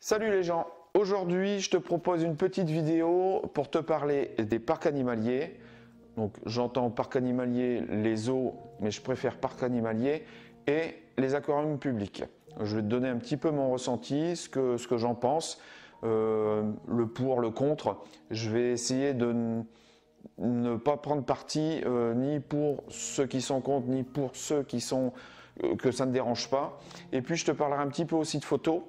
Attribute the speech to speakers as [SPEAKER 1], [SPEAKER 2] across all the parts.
[SPEAKER 1] Salut les gens, aujourd'hui je te propose une petite vidéo pour te parler des parcs animaliers. Donc j'entends parc animalier, les zoos, mais je préfère parc animalier et les aquariums publics. Je vais te donner un petit peu mon ressenti, ce que j'en pense, le pour, le contre. Je vais essayer de ne pas prendre parti ni pour ceux qui sont contre, ni pour ceux qui sont que ça ne dérange pas. Et puis je te parlerai un petit peu aussi de photos,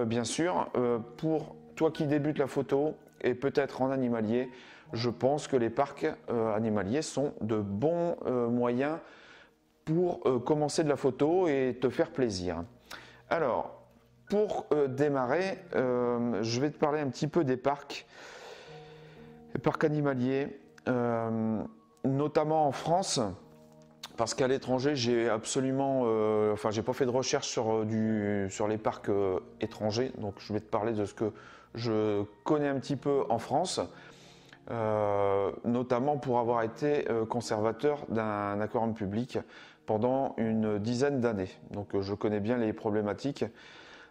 [SPEAKER 1] bien sûr. Pour toi qui débutes la photo et peut-être en animalier, je pense que les parcs animaliers sont de bons moyens pour commencer de la photo et te faire plaisir. Alors, pour démarrer, je vais te parler un petit peu des parcs animaliers, notamment en France. Parce qu'à l'étranger, j'ai absolument, j'ai pas fait de recherche sur les parcs étrangers, donc je vais te parler de ce que je connais un petit peu en France, notamment pour avoir été conservateur d'un aquarium public pendant une dizaine d'années. Donc je connais bien les problématiques,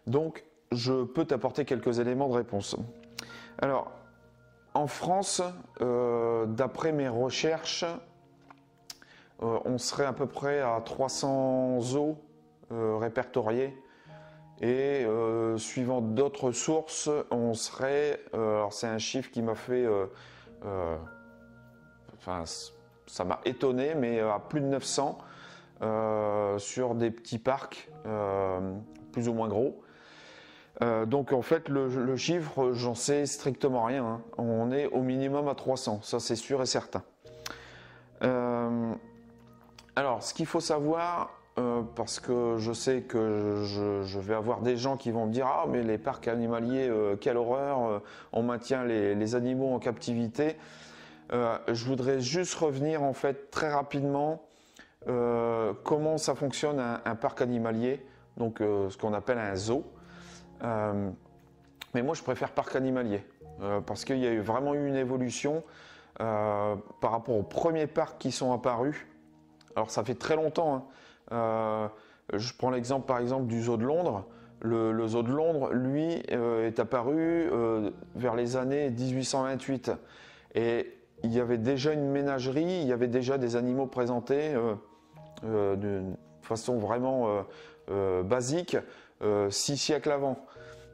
[SPEAKER 1] donc je peux t'apporter quelques éléments de réponse. Alors, en France, d'après mes recherches, on serait à peu près à 300 zoos répertoriés et suivant d'autres sources, on serait, alors c'est un chiffre qui m'a fait, ça m'a étonné, mais à plus de 900 sur des petits parcs plus ou moins gros. Donc en fait le chiffre, j'en sais strictement rien, hein. On est au minimum à 300, ça c'est sûr et certain. Alors, ce qu'il faut savoir, parce que je sais que je vais avoir des gens qui vont me dire « Ah, mais les parcs animaliers, quelle horreur, on maintient les animaux en captivité ». Je voudrais juste revenir en fait très rapidement comment ça fonctionne un parc animalier, donc ce qu'on appelle un zoo. Mais moi, je préfère parc animalier parce qu'il y a vraiment eu une évolution par rapport aux premiers parcs qui sont apparus. Alors ça fait très longtemps, hein. Je prends l'exemple par exemple du zoo de Londres. Le zoo de Londres, lui, est apparu vers les années 1828. Et il y avait déjà une ménagerie, il y avait déjà des animaux présentés d'une façon vraiment basique 6 siècles avant.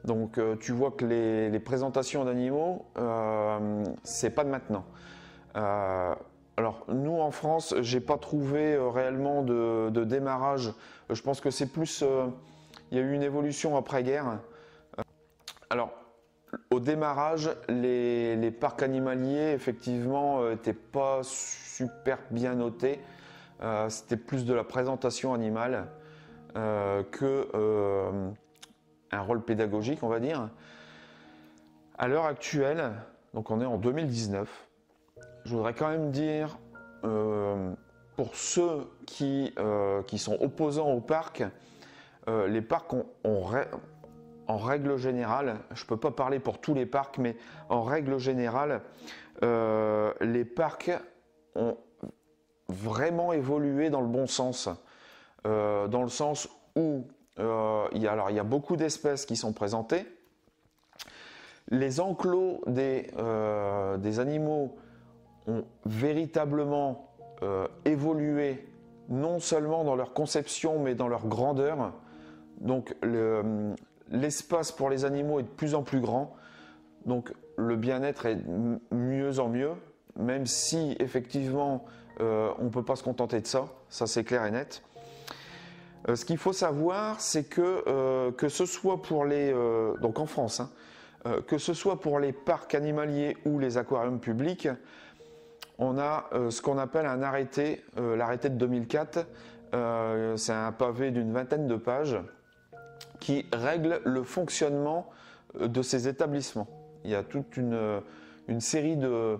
[SPEAKER 1] Donc tu vois que les présentations d'animaux, c'est pas de maintenant. Alors nous en France, j'ai pas trouvé réellement de démarrage. Je pense que c'est plus, il y a eu une évolution après-guerre. Alors au démarrage, les parcs animaliers effectivement étaient pas super bien notés. C'était plus de la présentation animale que un rôle pédagogique, on va dire. À l'heure actuelle, donc on est en 2019. Je voudrais quand même dire, pour ceux qui sont opposants au parc, les parcs en règle générale, je ne peux pas parler pour tous les parcs, mais en règle générale, les parcs ont vraiment évolué dans le bon sens. Dans le sens où il y a beaucoup d'espèces qui sont présentées. Les enclos des animaux ont véritablement évolué, non seulement dans leur conception, mais dans leur grandeur. Donc l'espace pour les animaux est de plus en plus grand. Donc le bien-être est mieux en mieux, même si effectivement on ne peut pas se contenter de ça, ça c'est clair et net. Ce qu'il faut savoir, c'est que ce soit pour donc en France, hein, que ce soit pour les parcs animaliers ou les aquariums publics, on a ce qu'on appelle un arrêté, l'arrêté de 2004. C'est un pavé d'une vingtaine de pages qui règle le fonctionnement de ces établissements. Il y a toute une série de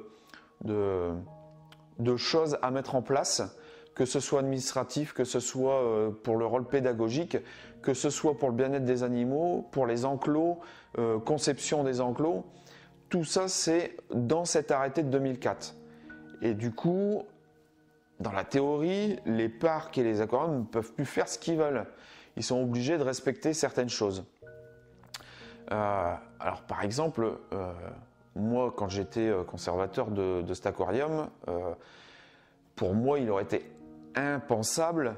[SPEAKER 1] choses à mettre en place, que ce soit administratif, que ce soit pour le rôle pédagogique, que ce soit pour le bien-être des animaux, pour les enclos, conception des enclos. Tout ça, c'est dans cet arrêté de 2004. Et du coup, dans la théorie, les parcs et les aquariums ne peuvent plus faire ce qu'ils veulent. Ils sont obligés de respecter certaines choses. Alors par exemple, moi quand j'étais conservateur de cet aquarium, pour moi il aurait été impensable,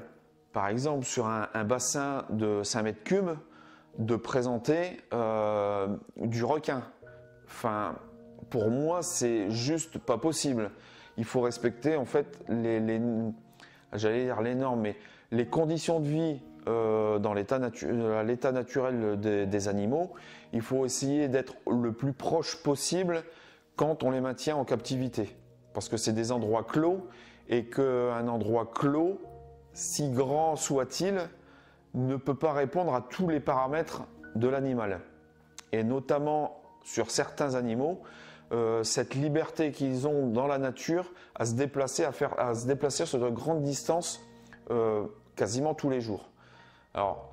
[SPEAKER 1] par exemple sur un bassin de 5 mètres cubes, de présenter du requin. Enfin, pour moi c'est juste pas possible. Il faut respecter en fait j'allais dire les normes, mais les conditions de vie dans l'état naturel des animaux. Il faut essayer d'être le plus proche possible quand on les maintient en captivité. Parce que c'est des endroits clos et qu'un endroit clos, si grand soit-il, ne peut pas répondre à tous les paramètres de l'animal. Et notamment sur certains animaux, cette liberté qu'ils ont dans la nature à se déplacer, à se déplacer sur de grandes distances quasiment tous les jours. Alors,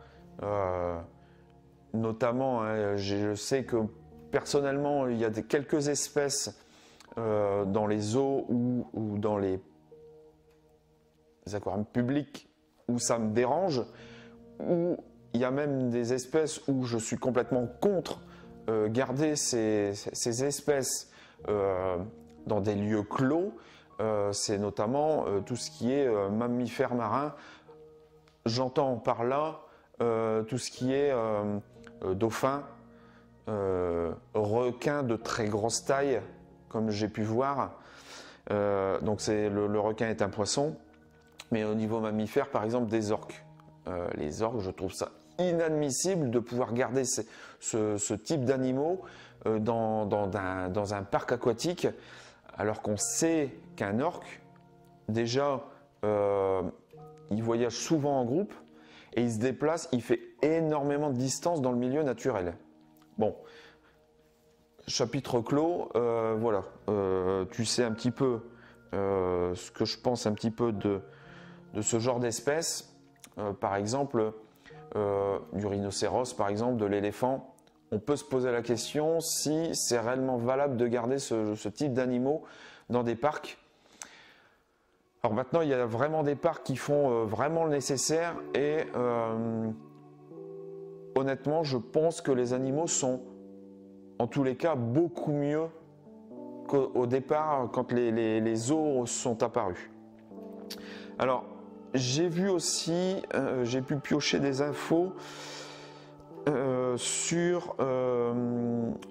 [SPEAKER 1] notamment, hein, je sais que personnellement, il y a quelques espèces dans les eaux ou dans les aquariums publics où ça me dérange, où il y a même des espèces où je suis complètement contre garder ces espèces dans des lieux clos. C'est notamment tout ce qui est mammifères marins. J'entends par là tout ce qui est dauphins, requins de très grosse taille, comme j'ai pu voir. Donc le requin est un poisson. Mais au niveau mammifère, par exemple, des orques. Les orques, je trouve ça inadmissible de pouvoir garder ce type d'animaux dans un parc aquatique, alors qu'on sait qu'un orque, déjà, il voyage souvent en groupe et il se déplace, il fait énormément de distance dans le milieu naturel. Bon, chapitre clos, voilà, tu sais un petit peu ce que je pense un petit peu de ce genre d'espèces, par exemple du rhinocéros, par exemple de l'éléphant. On peut se poser la question si c'est réellement valable de garder ce type d'animaux dans des parcs. Alors maintenant, il y a vraiment des parcs qui font vraiment le nécessaire et honnêtement, je pense que les animaux sont en tous les cas beaucoup mieux qu'au départ quand les zoos sont apparus. Alors, j'ai vu aussi, j'ai pu piocher des infos sur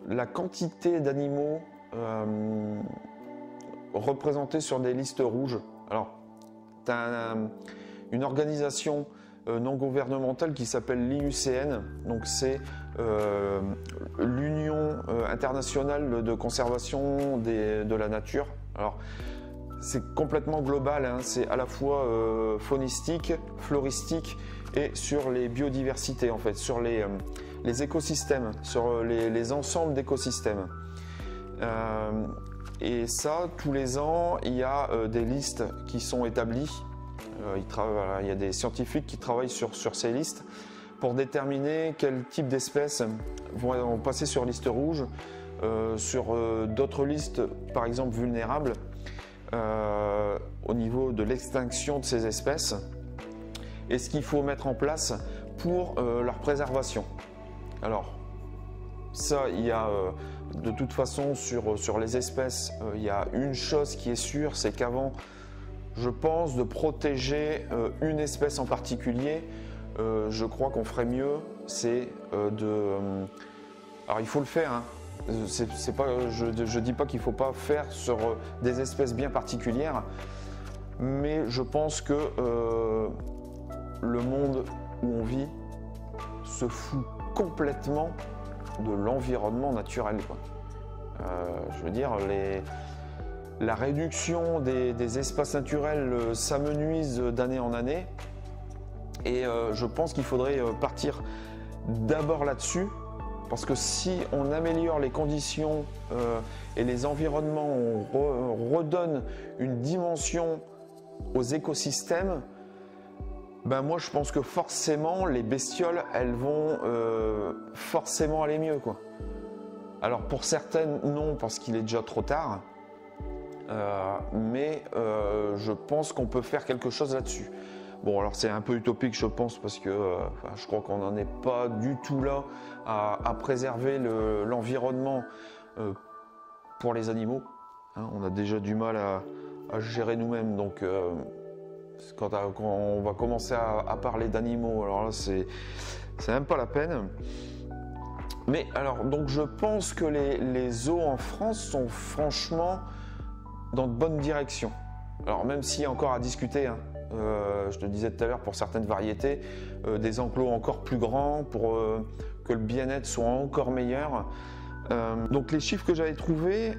[SPEAKER 1] la quantité d'animaux représentés sur des listes rouges. Alors, tu as une organisation non gouvernementale qui s'appelle l'IUCN, donc c'est l'Union internationale de conservation de la nature. Alors, c'est complètement global, hein. C'est à la fois faunistique, floristique et sur les biodiversités en fait, sur les écosystèmes, sur les ensembles d'écosystèmes. Et ça, tous les ans, il y a des listes qui sont établies. Il y a des scientifiques qui travaillent sur ces listes pour déterminer quel type d'espèces vont passer sur liste rouge, sur d'autres listes, par exemple vulnérables. Au niveau de l'extinction de ces espèces et ce qu'il faut mettre en place pour leur préservation. Alors ça, il y a de toute façon sur les espèces, il y a une chose qui est sûre, c'est qu'avant, je pense, de protéger une espèce en particulier, je crois qu'on ferait mieux, c'est alors il faut le faire, hein. C'est pas, je dis pas qu'il ne faut pas faire sur des espèces bien particulières, mais je pense que le monde où on vit se fout complètement de l'environnement naturel, quoi. Je veux dire, la réduction des espaces naturels s'amenuise d'année en année, et je pense qu'il faudrait partir d'abord là-dessus. Parce que si on améliore les conditions et les environnements, on redonne une dimension aux écosystèmes, ben moi je pense que forcément les bestioles, elles vont forcément aller mieux, quoi. Alors pour certaines non, parce qu'il est déjà trop tard, mais je pense qu'on peut faire quelque chose là-dessus. Bon, alors c'est un peu utopique, je pense, parce que je crois qu'on n'en est pas du tout là à préserver l'environnement pour les animaux. Hein, on a déjà du mal à gérer nous-mêmes, donc quand on va commencer à parler d'animaux, alors là c'est même pas la peine. Mais alors, donc je pense que les zoos en France sont franchement dans de bonnes directions. Alors même s'il y a encore à discuter, hein, je te disais tout à l'heure, pour certaines variétés, des enclos encore plus grands pour que le bien-être soit encore meilleur. Donc les chiffres que j'avais trouvés,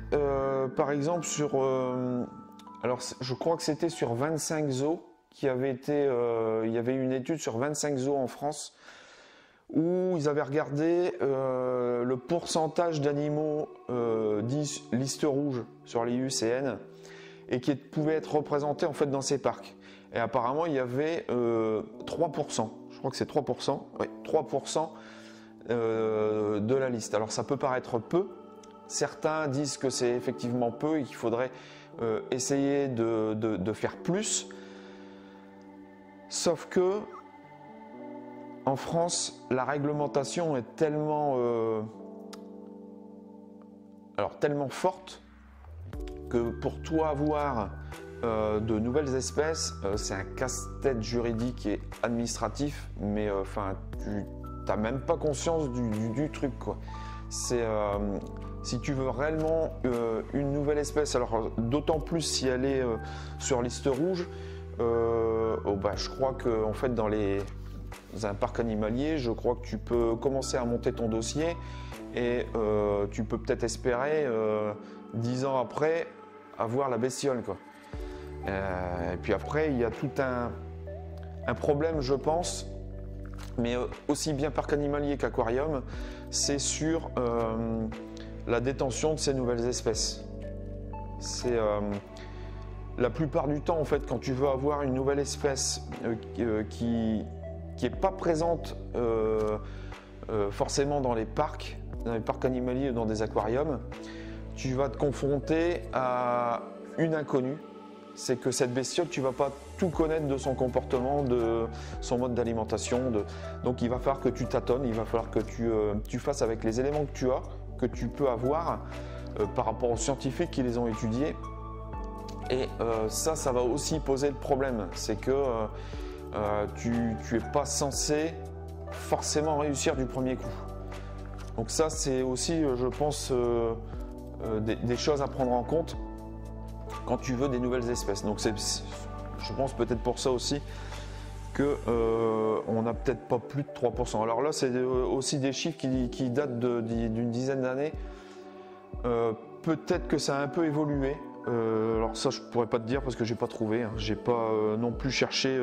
[SPEAKER 1] par exemple sur, alors je crois que c'était sur 25 zoos qui avaient été, il y avait une étude sur 25 zoos en France où ils avaient regardé le pourcentage d'animaux dits liste rouge sur les IUCN et qui pouvaient être représentés en fait dans ces parcs. Et apparemment il y avait 3%, je crois que c'est 3%, oui, 3% de la liste. Alors ça peut paraître peu, certains disent que c'est effectivement peu et qu'il faudrait essayer de faire plus, sauf que en France, la réglementation est tellement forte que pour toi avoir de nouvelles espèces, c'est un casse-tête juridique et administratif, mais tu n'as même pas conscience du truc, quoi. Si tu veux réellement une nouvelle espèce, alors d'autant plus si elle est sur liste rouge, je crois que en fait dans un parc animalier, je crois que tu peux commencer à monter ton dossier et tu peux peut-être espérer 10 ans après avoir la bestiole, quoi. Et puis après, il y a tout un problème, je pense, mais aussi bien parc animalier qu'aquarium, c'est sur la détention de ces nouvelles espèces. C'est la plupart du temps, en fait, quand tu veux avoir une nouvelle espèce qui n'est pas présente forcément dans les parcs animaliers ou dans des aquariums, tu vas te confronter à une inconnue. C'est que cette bestiole, tu ne vas pas tout connaître de son comportement, de son mode d'alimentation. Donc il va falloir que tu tâtonnes, il va falloir que tu fasses avec les éléments que tu as, que tu peux avoir par rapport aux scientifiques qui les ont étudiés. Et ça va aussi poser le problème. C'est que tu n'es pas censé forcément réussir du premier coup. Donc ça, c'est aussi, je pense, des choses à prendre en compte quand tu veux des nouvelles espèces. Donc je pense peut-être pour ça aussi qu'on n'a peut-être pas plus de 3%. Alors là, c'est aussi des chiffres qui datent d'une dizaine d'années. Peut-être que ça a un peu évolué. Alors ça, je pourrais pas te dire parce que j'ai pas trouvé. Hein. J'ai pas non plus cherché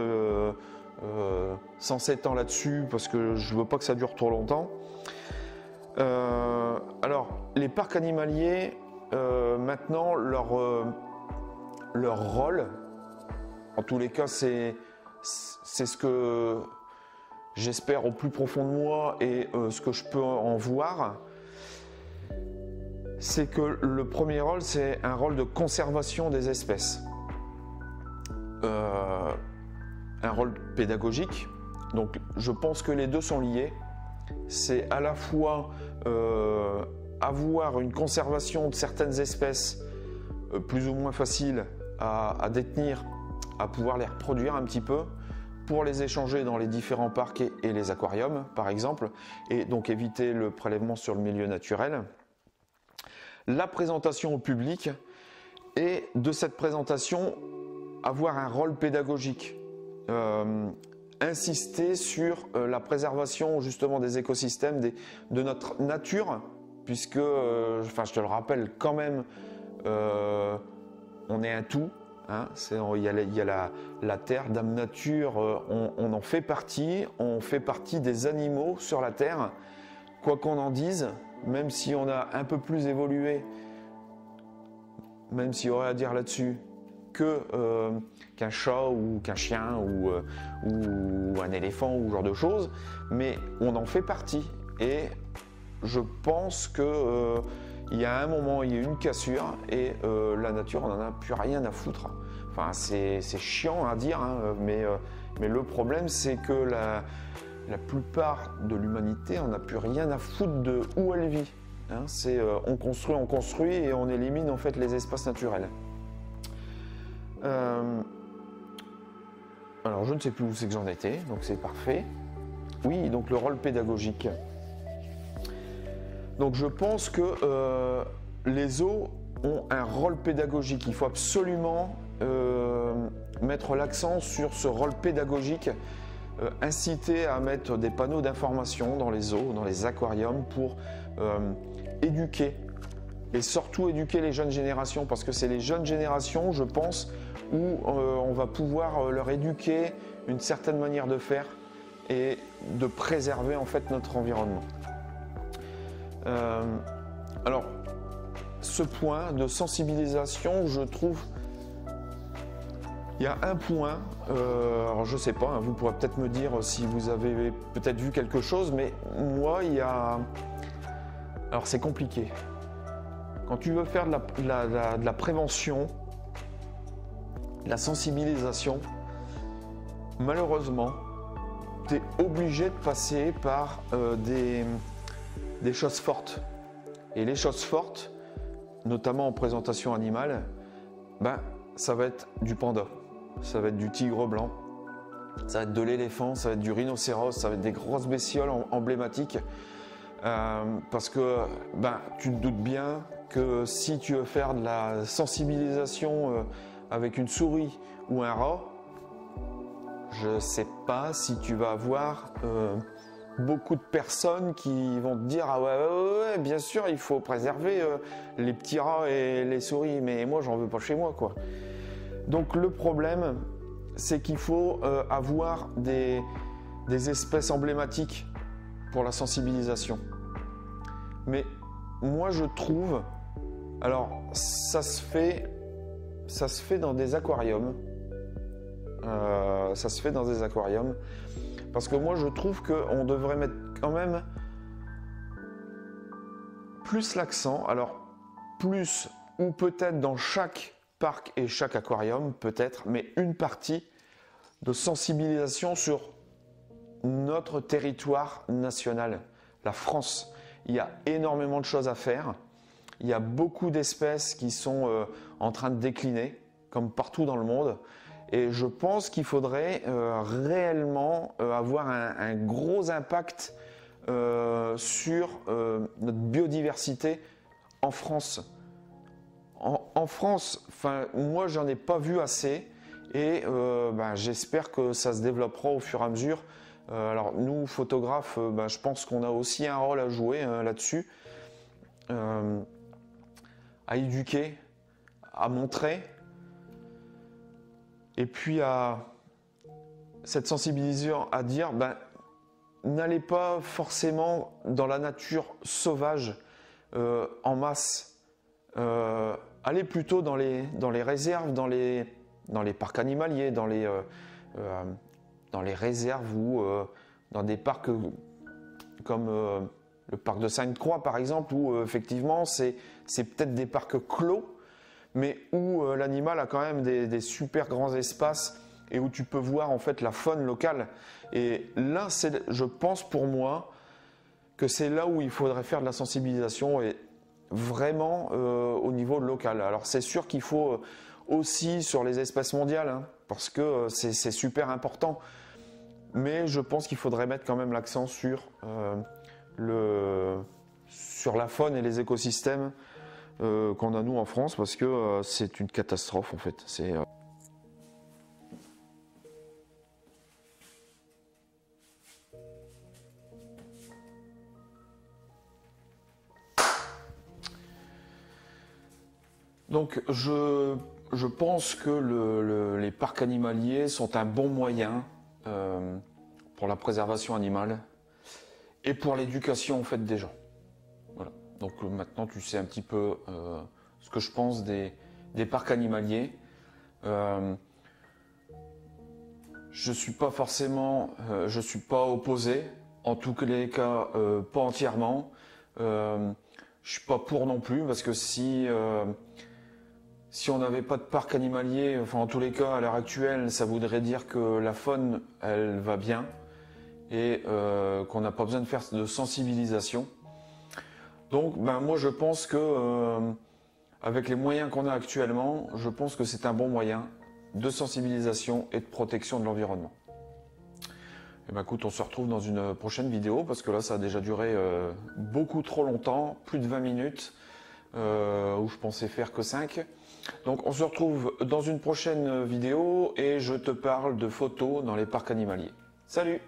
[SPEAKER 1] 107 ans là-dessus parce que je veux pas que ça dure trop longtemps. Alors, les parcs animaliers, maintenant, leur rôle, en tous les cas, c'est ce que j'espère au plus profond de moi et ce que je peux en voir, c'est que le premier rôle, c'est un rôle de conservation des espèces. Un rôle pédagogique. Donc, je pense que les deux sont liés. C'est à la fois avoir une conservation de certaines espèces plus ou moins faciles à détenir, à pouvoir les reproduire un petit peu pour les échanger dans les différents parcs et les aquariums par exemple, et donc éviter le prélèvement sur le milieu naturel. La présentation au public et de cette présentation avoir un rôle pédagogique. Insister sur la préservation justement des écosystèmes, de notre nature, puisque, je te le rappelle quand même, on est un tout, hein, il y a la terre, Dame Nature, on en fait partie, on fait partie des animaux sur la terre, quoi qu'on en dise, même si on a un peu plus évolué, même s'il y aurait à dire là-dessus, qu'un chat ou qu'un chien ou un éléphant ou ce genre de choses, mais on en fait partie et je pense que il y a un moment, il y a une cassure et la nature on n'en a plus rien à foutre. Enfin, c'est chiant à dire, hein, mais le problème, c'est que la plupart de l'humanité, on n'a plus rien à foutre de où elle vit. Hein, on construit et on élimine en fait les espaces naturels. Alors, je ne sais plus où c'est que j'en étais, donc c'est parfait. Oui, donc le rôle pédagogique. Donc, je pense que les zoos ont un rôle pédagogique. Il faut absolument mettre l'accent sur ce rôle pédagogique, inciter à mettre des panneaux d'information dans les zoos, dans les aquariums pour éduquer et surtout éduquer les jeunes générations, parce que c'est les jeunes générations, je pense, où on va pouvoir leur éduquer une certaine manière de faire et de préserver en fait notre environnement. Alors, ce point de sensibilisation, je trouve, il y a un point, alors je ne sais pas, hein, vous pourrez peut-être me dire si vous avez peut-être vu quelque chose, mais moi, il y a... Alors c'est compliqué. Quand tu veux faire de la prévention, de la sensibilisation, malheureusement, tu es obligé de passer par des choses fortes. Et les choses fortes, notamment en présentation animale, ben, ça va être du panda, ça va être du tigre blanc, ça va être de l'éléphant, ça va être du rhinocéros, ça va être des grosses bestioles emblématiques. Parce que ben, tu te doutes bien que si tu veux faire de la sensibilisation avec une souris ou un rat, je ne sais pas si tu vas avoir beaucoup de personnes qui vont te dire « Ah ouais, bien sûr, il faut préserver les petits rats et les souris, mais moi, j'en veux pas chez moi, quoi. » Donc le problème, c'est qu'il faut avoir des espèces emblématiques pour la sensibilisation. Mais moi, je trouve... Alors, ça se fait dans des aquariums. Ça se fait dans des aquariums. Parce que moi, je trouve qu'on devrait mettre quand même plus l'accent. Alors, plus ou peut-être dans chaque parc et chaque aquarium, peut-être, mais une partie de sensibilisation sur notre territoire national, la France. Il y a énormément de choses à faire. Il y a beaucoup d'espèces qui sont en train de décliner, comme partout dans le monde. Et je pense qu'il faudrait réellement avoir un gros impact sur notre biodiversité en France. En France, moi, j'en ai pas vu assez. Et j'espère que ça se développera au fur et à mesure. Alors nous, photographes, je pense qu'on a aussi un rôle à jouer là-dessus. À éduquer, à montrer, et puis à cette sensibilisation à dire n'allez pas forcément dans la nature sauvage en masse. Allez plutôt dans les réserves, dans les parcs animaliers, dans les réserves ou dans des parcs comme le parc de Sainte-Croix par exemple, où effectivement c'est peut-être des parcs clos, mais où l'animal a quand même des super grands espaces et où tu peux voir en fait la faune locale. Et là, je pense pour moi que c'est là où il faudrait faire de la sensibilisation et vraiment au niveau local. Alors c'est sûr qu'il faut aussi sur les espèces mondiales, hein, parce que c'est super important. Mais je pense qu'il faudrait mettre quand même l'accent sur la faune et les écosystèmes qu'on a nous en France, parce que c'est une catastrophe en fait. Donc je pense que les parcs animaliers sont un bon moyen pour la préservation animale et pour l'éducation en fait des gens. Voilà. Donc maintenant tu sais un petit peu ce que je pense des parcs animaliers. Je suis pas forcément, je suis pas opposé, en tous les cas pas entièrement. Je suis pas pour non plus, parce que si Si on n'avait pas de parc animalier, enfin en tous les cas à l'heure actuelle, ça voudrait dire que la faune, elle va bien et qu'on n'a pas besoin de faire de sensibilisation. Donc moi je pense que avec les moyens qu'on a actuellement, je pense que c'est un bon moyen de sensibilisation et de protection de l'environnement. Et écoute, on se retrouve dans une prochaine vidéo parce que là ça a déjà duré beaucoup trop longtemps, plus de 20 minutes, où je pensais faire que 5. Donc on se retrouve dans une prochaine vidéo et je te parle de photos dans les parcs animaliers. Salut!